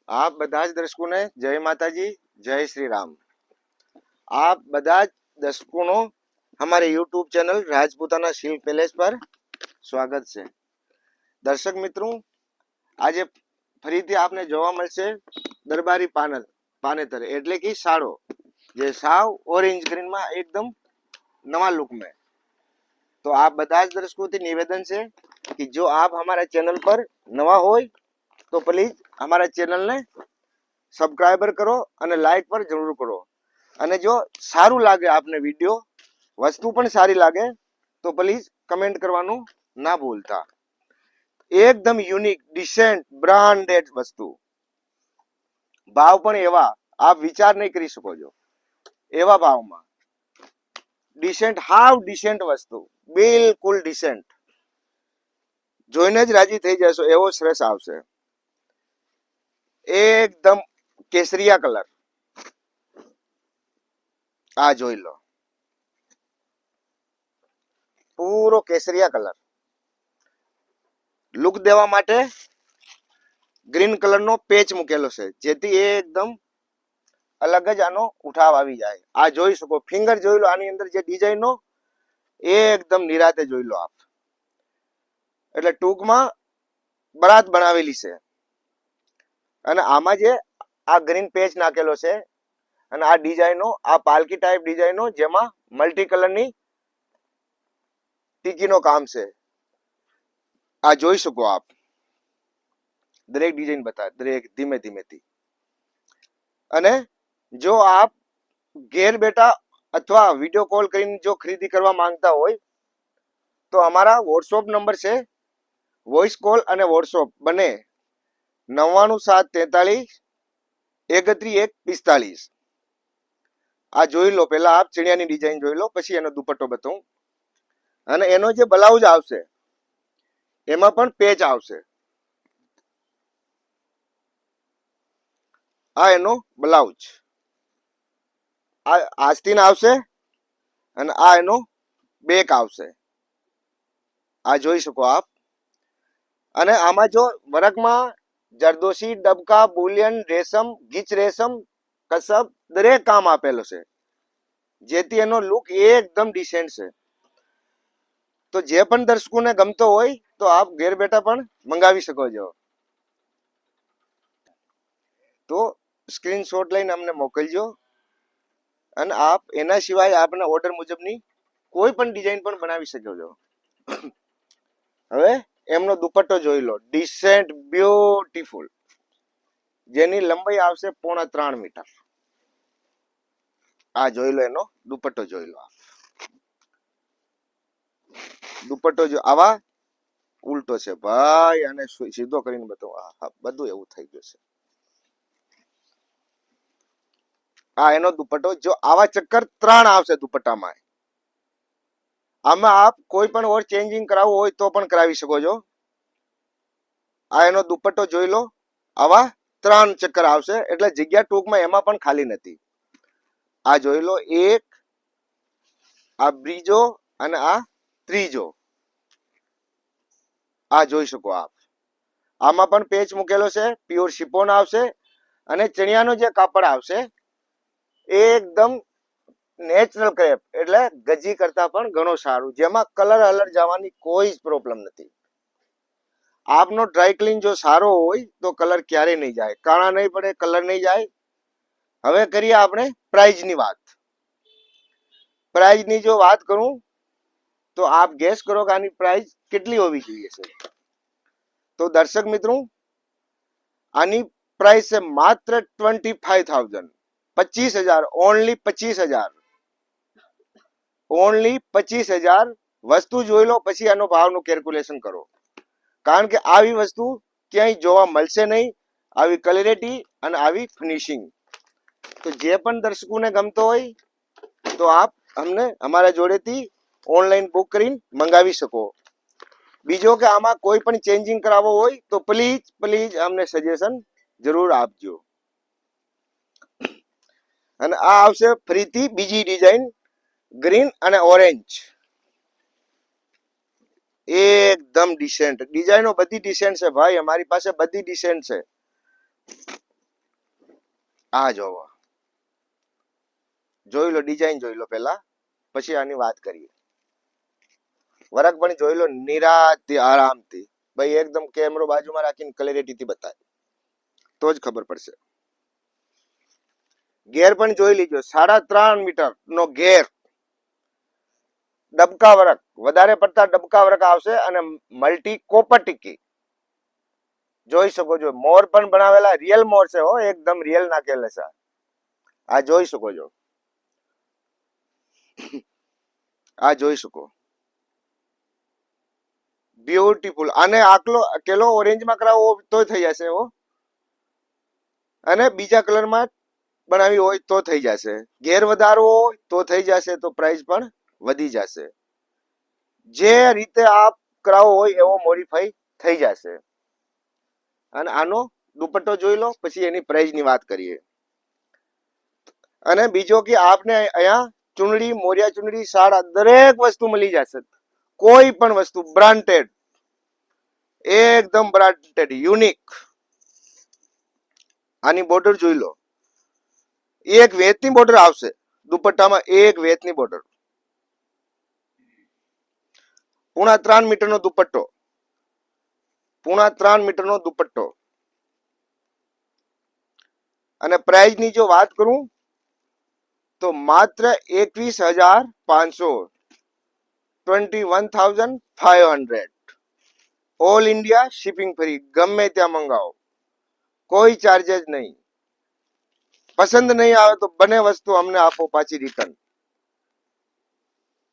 आप બધા જ દર્શકોને જય માતાજી, જય શ્રી રામ। आप બધા જ દર્શકોનો हमारे YouTube channel Rajputana silk palace पर સ્વાગત છે। દર્શક મિત્રો, આજે ફરીથી આપને જોવા મળશે દરબારી પાનેતર એટલે કે સાડો, જે સાવ ઓરેન્જ ગ્રીન માં એકદમ नवा लुक में। तो आप બધા જ દર્શકોથી નિવેદન છે कि जो आप हमारे चैनल पर नवा हो तो प्लीज हमारा चैनल ने सब्सक्राइबर करो અને લાઈક પર જરૂર કરો। અને જો સારું લાગે આપને વિડિયો, વસ્તુ પણ સારી લાગે તો પ્લીઝ કમેન્ટ કરવાનું ના ભૂલતા। એકદમ યુનિક, ડિસેન્ટ, બ્રાન્ડેડ વસ્તુ, ભાવ પણ એવા આપ વિચાર નહીં કરી શકો છો, એવા ભાવમાં ડિસેન્ટ, હાવ ડિસેન્ટ વસ્તુ, બિલકુલ ડિસેન્ટ, જોઈને જ રાજી થઈ જશો એવો સરસ આવશે। એકદમ કેસરિયા કલર, આ જોઈ લો, પૂરો કેસરિયા કલર। લુક દેવા માટે ગ્રીન કલર નો પેચ મૂકેલો છે, જેથી એકદમ અલગ જ આનો ઉઠાવ આવી જાય। આ જોઈ શકો, ફિંગર જોઈ લો, આની અંદર જે ડિઝાઇન નો એકદમ નિરાતે જોઈ લો આપ, એટલે ટૂંકમાં બરાત બનાવેલી છે। અને આમાં જે આ ગ્રીન પેચ નાખેલો છે અને આ ડિઝાઇનો, આ પાલકી ટાઈપ ડિઝાઇનો, જેમાં મલ્ટી કલરની ટીકીનો કામ છે। આ જોઈ શકો આપ, દરેક ડિઝાઇન બતા, દરેક ધીમે ધીમેથી। અને જો આપ ઘેર બેઠા અથવા વિડીયો કોલ કરીને જો ખરીદી કરવા માંગતા હોય તો અમારા વોટ્સઅપ નંબર છે, વોઇસ કોલ અને વોટ્સઅપ બંને 99743 31 145। આ જોઈ લો, પહેલા આપ ચણિયાની ડિઝાઇન જોઈ લો, પછી એનો દુપટ્ટો બતાવું। અને એનો જે બ્લાઉઝ આવશે એમાં પણ પેચ આવશે। આ એનો બ્લાઉઝ આ આસ્તીન આવશે અને આ એનો બેક આવશે, આ જોઈ શકો આપ। અને આમાં જો વર્કમાં જરદોશી, ડબકા, બુલિયન, રેશમ, ગીચ રેશમ, કસબ દરેક કામ આપેલો છે, જેથી એનો લુક એકદમ ડિસેન્ટ છે। તો જે પણ દર્શકોને ગમતો હોય તો આપ ઘેર બેઠા પણ મંગાવી શકો છો। તો સ્ક્રીનશોટ લઈને અમને મોકલજો અને આપ એના સિવાય આપના ઓર્ડર મુજબની કોઈ પણ ડિઝાઇન પણ બનાવી શકો છો। હવે એમનો દુપટ્ટો જોઈ લો, ડિસેન્ટ, બ્યુટીફુલ, જેની લંબાઈ આવશે 3.5 મીટર। આ જોઈ લો, એનો દુપટ્ટો જોઈ લો, દુપટ્ટો જો આવા ઉલટો છે ભાઈ, અને સીધો કરીને બતાવું, હા બધું એવું થઈ ગયું છે। આ એનો દુપટ્ટો, જો આવા ચક્કર 3 આવશે દુપટ્ટામાં, આમાં આપ કોઈ પણ ઓર ચેન્જિંગ કરાવવું હોય તો પણ કરાવી શકો છો। આ એનો દુપટ્ટો જોઈ લો, આવા 3 ચક્કર આવશે, એટલે જગ્યા ટૂંકમાં એમાં પણ ખાલી નથી। આ જોઈ લો, એક, આ બીજો અને આ ત્રીજો, આ જોઈ શકો આપ। આમાં પણ પેચ મૂકેલો છે, પ્યોર શિફોન આવશે અને ચણિયાનો જે કાપડ આવશે એકદમ નેચરલ ક્રેપ, એટલે ગજી કરતા પણ ઘણો સારું, જેમાં કલર અલર જવાની કોઈ જ પ્રોબ્લેમ નથી। આપનો ડ્રાય ક્લીન જો સારો હોય તો કલર ક્યારેય નહીં જાય, કાણા નહીં પડે, કલર નહીં જાય। હવે કરીએ આપણે પ્રાઇઝની વાત। પ્રાઇઝની જો વાત કરું તો આપ ગેસ કરો કે આની પ્રાઇસ કેટલી હોવી જોઈએ છે। તો દર્શક મિત્રો, આની પ્રાઇસ છે માત્ર 25,000, 25,000, ઓનલી 25,000, ઓનલી 25,000। વસ્તુ જોઈ લો પછી આનો ભાવનું કેલ્ક્યુલેશન કરો, કારણ કે આવી વસ્તુ ક્યાંય જોવા મળશે નહીં, આવી ક્લેરિટી અને આવી ફિનિશિંગ। તો જે પણ દર્શકોને ગમતો હોય તો આપ અમને અમારા જોડેથી ઓનલાઈન બુક કરીને મંગાવી શકો। બીજો કે આમાં કોઈ પણ ચેન્જિંગ કરાવવો હોય તો પ્લીઝ અમને સજેશન જરૂર આપજો। અને આ આવશે ફરીથી બીજી ડિઝાઇન, ગ્રીન અને ઓરેન્જ, એકદમ ડિસેન્ટ ડિઝાઇનો, બધી ડિસેન્ટ છે ભાઈ, અમારી પાસે બધી ડિસેન્ટ છે। આ જોવો, જોઈ લો ડિઝાઇન, જોઈ લો પેલા, પછી આની વાત કરીએ. વરખ પણ જોઈ લો નિરાંતથી, આરામથી. ભાઈ એકદમ કેમેરો બાજુમાં રાખીને ક્લેરિટીથી બતાવે તો જ ખબર પડશે. ગેર પણ જોઈ લીજો, 3.5 મીટર નો ગેર, ડબકા વરખ, વધારે પડતા ડબકા વરખ આવશે અને મલ્ટી કોપર ટીકી જોઈ શકો છો. મોર પણ બનાવેલા, રિયલ મોર છે હો, એકદમ રિયલ નાખેલા છે. આ જોઈ શકો છો, આ જોઈ શકો, બ્યુટીફુલ. આને આકલો કેલો ઓરેન્જમાં કરાવો તો થઈ જશે હો, અને બીજા કલરમાં બનાવી હોય તો થઈ જશે. ઘેર વધારવો હોય તો થઈ જશે, તો પ્રાઇસ પણ વધી જશે. જે રીતે આપ કરાવો હોય એવો મોડિફાઈ થઈ જશે. અને આનો દુપટ્ટો જોઈ લો, પછી એની પ્રાઇસ ની વાત કરીએ. અને બીજો કે આપને અહીંયા ચુંદડી, મોરિયા ચુંદડી, સાડા દરેક વસ્તુ મળી જશે. કોઈ પણ વસ્તુ બ્રાન્ડેડ, એકદમ બ્રાન્ડેડ, યુનિક. આની બોર્ડર જોઈ લો, એક વેતની બોર્ડર આવશે દુપટ્ટામાં, એક વેતની બોર્ડર. 3.5 મીટરનો દુપટ્ટો, 3.5 મીટરનો દુપટ્ટો. અને પ્રાઇસ ની જો વાત કરું તો માત્ર 21,500, 21,500. ઓલ ઇન્ડિયા શિપિંગ ફ્રી, ગમે ત્યાં મંગાવો, કોઈ ચાર્જેસ નહીં. પસંદ નહીં આવે તો બને વસ્તુ અમને આપો પાછી રિટર્ન.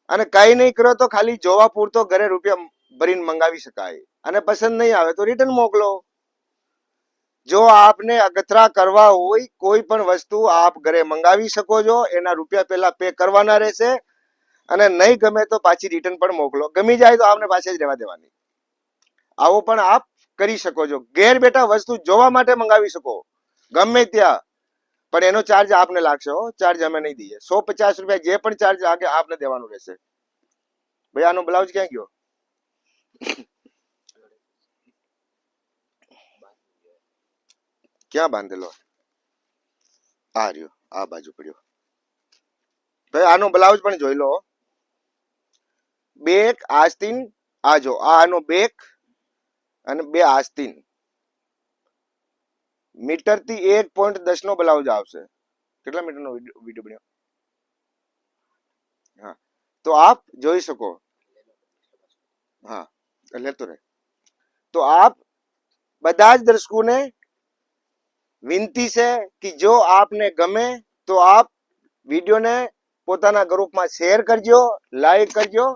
અને કઈ નહીં કરો તો ખાલી જોવા પૂરતો ઘરે રૂપિયા ભરીને મંગાવી શકાય. અને પસંદ નહીં આવે તો રિટર્ન મોકલો. જો આપને અગતરા કરવા હોય કોઈ પણ વસ્તુ આપ ઘરે મંગાવી શકો છો, એના રૂપિયા પહેલા પે કરવાના રહેશે. અને નહીં ગમે તો પાછી રિટર્ન પણ મોકલો. ગમી જાય તો આપને પાછી જ રહેવા દેવાની. આવો પણ આપ કરી શકો છો. ઘેર બેઠા વસ્તુ જોવા માટે મંગાવી શકો ગમે ત્યાં, પણ એનો ચાર્જ આપને લાગશે હો, ચાર્જ અમે નહીં દઈએ. 150 રૂપિયા જે પણ ચાર્જ લાગે આપને દેવાનું રહેશે. ભાઈ આનો બ્લાઉઝ ક્યાં ગયો? ક્યાં બાંધેલો? આ રહ્યો, આ બાજુ પડ્યો. ભાઈ આનો બ્લાઉઝ પણ જોઈ લો. બેક આસ્તીન, આ જો આનો બેક અને 2 આસ્તીન. મીટર થી 1.10 નો બ્લાઉઝ આવશે. કેટલા મીટર નો વિડીયો બન્યો? હા, તો આપ જોઈ શકો. હા, લેતો રહે. તો આપ બધા જ દર્શકોને વિનંતી છે કે જો આપને ગમે તો આપ વિડીયોને પોતાના ગ્રુપમાં શેર કરજો, લાઈક કરજો.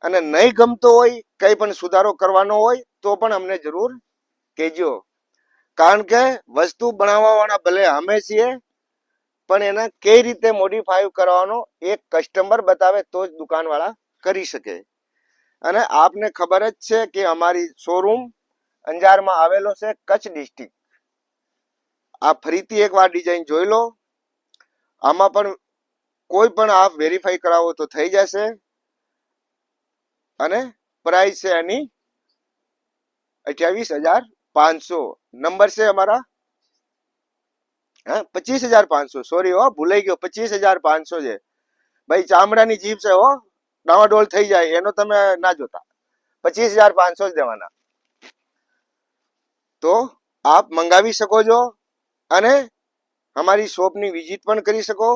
અને નહીં ગમતો હોય, કંઈ પણ સુધારો કરવાનો હોય તો પણ અમને જરૂર કહેજો. કારણ કે વસ્તુ બનાવવા વાળા ભલે અમે છીએ, પણ એને કઈ રીતે મોડિફાઈ કરવાનો એક કસ્ટમર બતાવે તો જ દુકાનવાળા કરી શકે. અને આપને ખબર જ છે કે અમારી શોરૂમ અંજારમાં આવેલો છે, કચ્છ ડિસ્ટ્રિક્ટ. આ ફરીથી એકવાર ડિઝાઇન જોઈ લો. આમાં પણ કોઈ પણ આપ વેરીફાઈ કરાવો તો થઈ જશે. અને પ્રાઇસ છે એની 28,500. નંબર છે અમારા 25,500. સોરી હો, ભૂલાઈ ગયો, 25,500 છે. ભાઈ ચામડાની જીભ છે હો, ડાવાડોળ થઈ જાય, એનો તમે ના જોતા. 25,500 જ દેવાના. તો આપ મંગાવી શકો છો અને અમારી શોપની વિઝિટ પણ કરી શકો.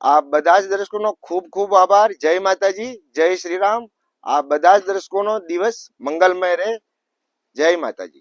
આ બધા જ દર્શકોનો ખૂબ ખૂબ આભાર. જય માતાજી, જય શ્રી રામ. આ બધા જ દર્શકોનો દિવસ મંગલમય રહે. જય માતાજી.